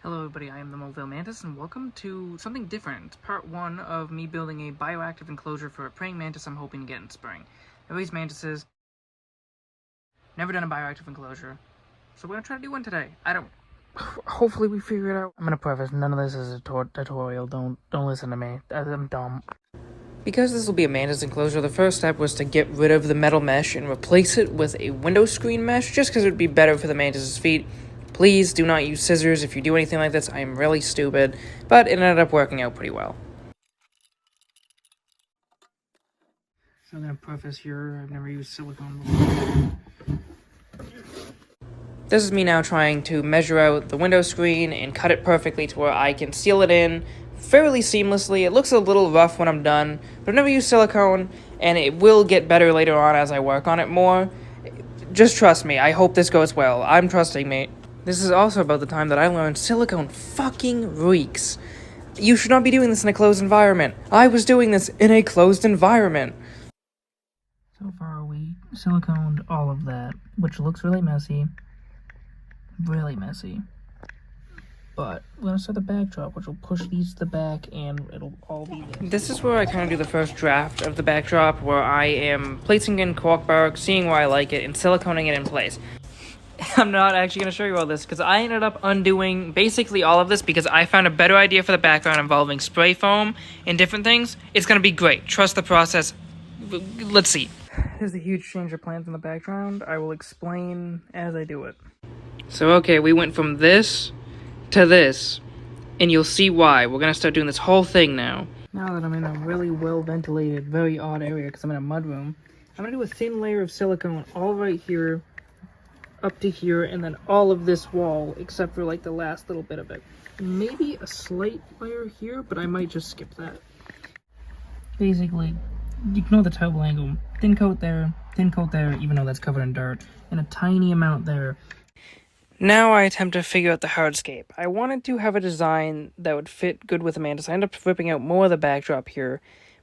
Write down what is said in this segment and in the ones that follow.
Hello everybody, I am the Moldville Mantis, and welcome to something different. Part 1 of me building a bioactive enclosure for a praying mantis I'm hoping to get in spring. I've raised mantises, never done a bioactive enclosure, so we're gonna try to do one today. Hopefully we figure it out. I'm gonna preface, none of this is a tutorial, don't listen to me, I'm dumb. Because this will be a mantis enclosure, the first step was to get rid of the metal mesh and replace it with a window screen mesh, just because it would be better for the mantis's feet. Please do not use scissors if you do anything like this. I am really stupid, but it ended up working out pretty well. So I'm going to preface here, I've never used silicone before. This is me now trying to measure out the window screen and cut it perfectly to where I can seal it in fairly seamlessly. It looks a little rough when I'm done, but I've never used silicone, and it will get better later on as I work on it more. Just trust me, I hope this goes well. I'm trusting me. This is also about the time that I learned silicone fucking reeks. You should not be doing this in a closed environment. I was doing this in a closed environment. So far we siliconed all of that, which looks really messy. Really messy. But we're gonna start the backdrop, which will push these to the back, and it'll all be this. This is where I kind of do the first draft of the backdrop, where I am placing in cork bark, seeing where I like it, and siliconing it in place. I'm not actually going to show you all this, because I ended up undoing basically all of this because I found a better idea for the background involving spray foam and different things. It's going to be great. Trust the process. Let's see. There's a huge change of plans in the background. I will explain as I do it. So, okay, we went from this to this, and you'll see why. We're going to start doing this whole thing now. Now that I'm in a really well-ventilated, very odd area, because I'm in a mudroom, I'm going to do a thin layer of silicone all right here, up to here, and then all of this wall, except for like the last little bit of it. Maybe a slight layer here, but I might just skip that. Basically, ignore the table angle. Thin coat there, even though that's covered in dirt, and a tiny amount there. Now I attempt to figure out the hardscape. I wanted to have a design that would fit good with a mantis. I ended up ripping out more of the backdrop here,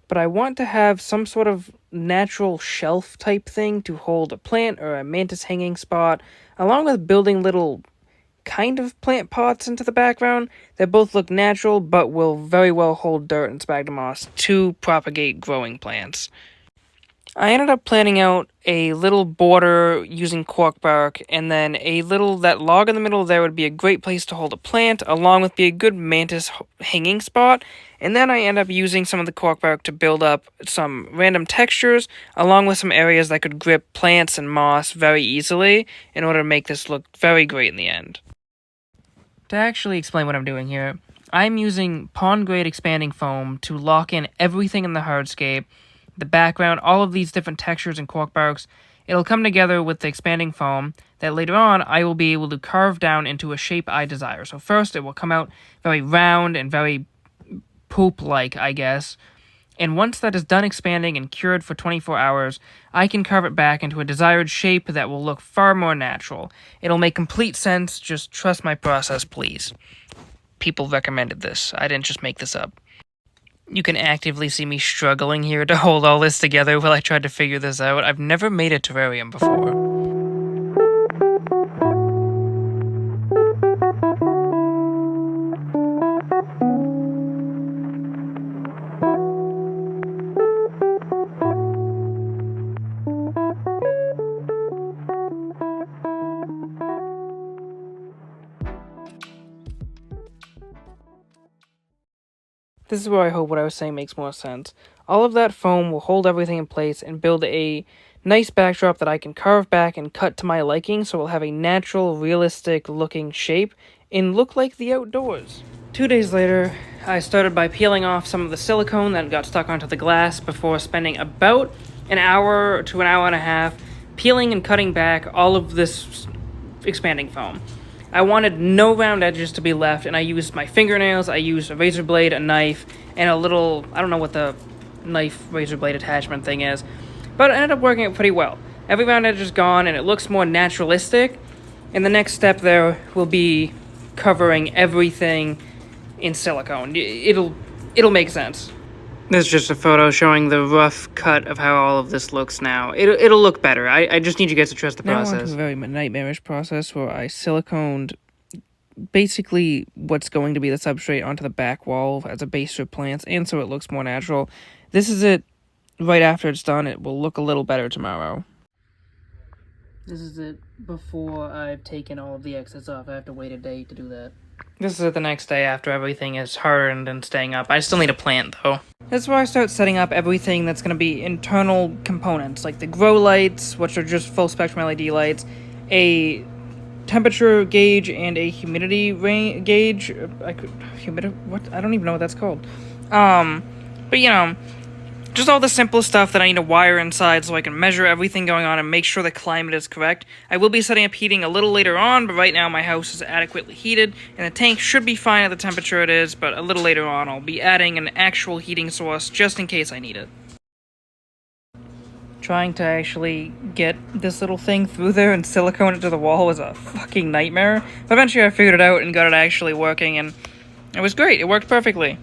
but I want to have some sort of natural shelf type thing to hold a plant or a mantis hanging spot, along with building little kind of plant pots into the background that both look natural but will very well hold dirt and sphagnum moss to propagate growing plants. I ended up planning out a little border using cork bark, and then that log in the middle there would be a great place to hold a plant, along with be a good mantis hanging spot, and then I end up using some of the cork bark to build up some random textures, along with some areas that could grip plants and moss very easily, in order to make this look very great in the end. To actually explain what I'm doing here, I'm using pond-grade expanding foam to lock in everything in the hardscape, the background, all of these different textures and cork barks. It'll come together with the expanding foam that later on I will be able to carve down into a shape I desire. So first it will come out very round and very poop-like, I guess. And once that is done expanding and cured for 24 hours, I can carve it back into a desired shape that will look far more natural. It'll make complete sense, just trust my process, please. People recommended this. I didn't just make this up. You can actively see me struggling here to hold all this together while I tried to figure this out. I've never made a terrarium before. This is where I hope what I was saying makes more sense. All of that foam will hold everything in place and build a nice backdrop that I can carve back and cut to my liking, so it'll have a natural, realistic looking shape and look like the outdoors. 2 days later, I started by peeling off some of the silicone that got stuck onto the glass before spending about an hour to an hour and a half peeling and cutting back all of this expanding foam. I wanted no round edges to be left, and I used my fingernails, I used a razor blade, a knife, and a little, I don't know what the knife razor blade attachment thing is, but it ended up working out pretty well. Every round edge is gone, and it looks more naturalistic, and the next step there will be covering everything in silicone. It'll make sense. This is just a photo showing the rough cut of how all of this looks now. It'll look better. I just need you guys to trust the process. Now on to a very nightmarish process where I siliconed basically what's going to be the substrate onto the back wall as a base for plants, and so it looks more natural. This is it right after it's done. It will look a little better tomorrow. This is it before I've taken all of the excess off. I have to wait a day to do that. This is it the next day after everything is hardened and staying up. I still need a plant, though. This is where I start setting up everything that's going to be internal components, like the grow lights, which are just full spectrum LED lights, a temperature gauge, and a humidity gauge. What? I don't even know what that's called. But you know, just all the simple stuff that I need to wire inside so I can measure everything going on and make sure the climate is correct. I will be setting up heating a little later on, but right now my house is adequately heated, and the tank should be fine at the temperature it is, but a little later on I'll be adding an actual heating source just in case I need it. Trying to actually get this little thing through there and silicone it to the wall was a fucking nightmare, but eventually I figured it out and got it actually working, and it was great. It worked perfectly.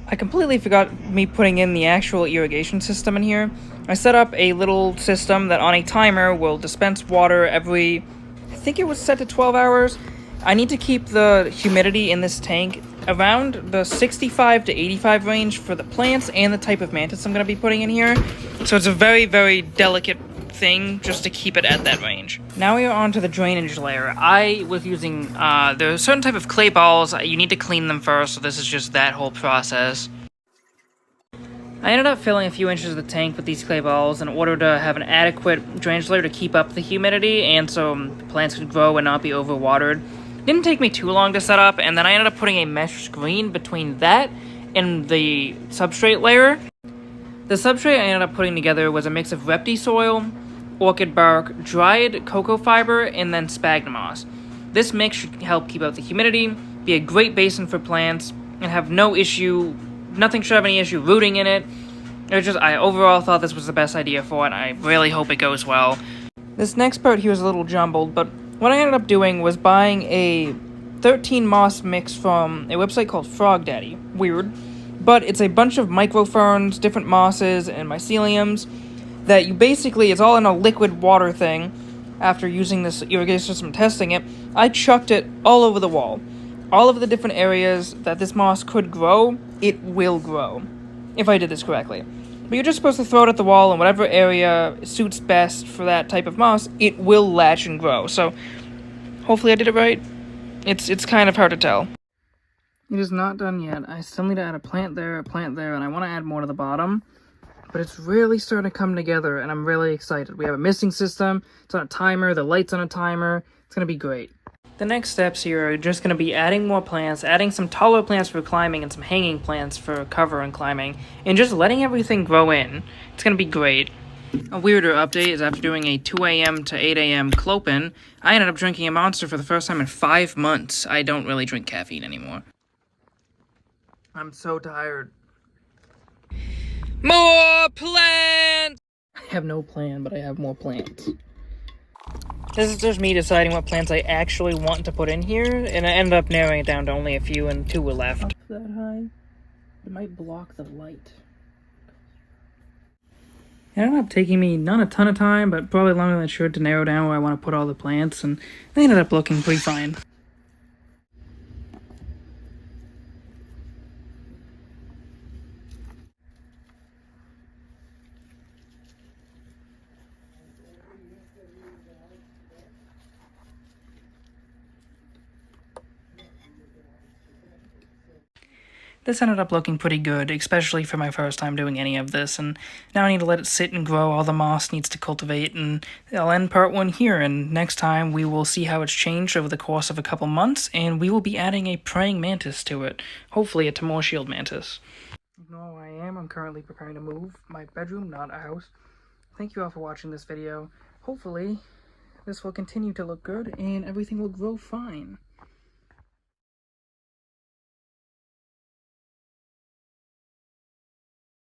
I completely forgot me putting in the actual irrigation system in here. I set up a little system that on a timer will dispense water every, I think it was set to 12 hours. I need to keep the humidity in this tank around the 65 to 85 range for the plants and the type of mantis I'm going to be putting in here. So it's a very, very delicate thing just to keep it at that range. Now we are on to the drainage layer. I was using, there's a certain type of clay balls. You need to clean them first, so this is just that whole process. I ended up filling a few inches of the tank with these clay balls in order to have an adequate drainage layer to keep up the humidity and so plants could grow and not be overwatered. Didn't take me too long to set up, and then I ended up putting a mesh screen between that and the substrate layer. The substrate I ended up putting together was a mix of repti soil, orchid bark, dried cocoa fiber, and then sphagnum moss. This mix should help keep out the humidity, be a great basin for plants, and have nothing should have any issue rooting in it. I overall thought this was the best idea for it, and I really hope it goes well. This next part here is a little jumbled, but what I ended up doing was buying a 13 moss mix from a website called Frog Daddy. Weird. But it's a bunch of microferns, different mosses, and myceliums that it's all in a liquid water thing. After using this irrigation system and testing it, I chucked it all over the wall. All of the different areas that this moss could grow, it will grow, if I did this correctly. But you're just supposed to throw it at the wall, and whatever area suits best for that type of moss, it will latch and grow. So, hopefully I did it right. It's kind of hard to tell. It is not done yet. I still need to add a plant there, and I want to add more to the bottom. But it's really starting to come together, and I'm really excited. We have a misting system, it's on a timer, the light's on a timer. It's going to be great. The next steps here are just going to be adding more plants, adding some taller plants for climbing and some hanging plants for cover and climbing, and just letting everything grow in. It's going to be great. A weirder update is after doing a 2 a.m. to 8 a.m. clopin, I ended up drinking a Monster for the first time in 5 months. I don't really drink caffeine anymore. I'm so tired. More plants! I have no plan, but I have more plants. This is just me deciding what plants I actually want to put in here, and I ended up narrowing it down to only a few, and 2 were left. Up that high? It might block the light. It ended up taking me not a ton of time, but probably longer than it should to narrow down where I want to put all the plants, and they ended up looking pretty fine. This ended up looking pretty good, especially for my first time doing any of this, and now I need to let it sit and grow. All the moss needs to cultivate, and I'll end part 1 here, and next time we will see how it's changed over the course of a couple months, and we will be adding a praying mantis to it. Hopefully a Timor shield mantis. You know who I am. I'm currently preparing to move my bedroom, not a house. Thank you all for watching this video. Hopefully this will continue to look good, and everything will grow fine.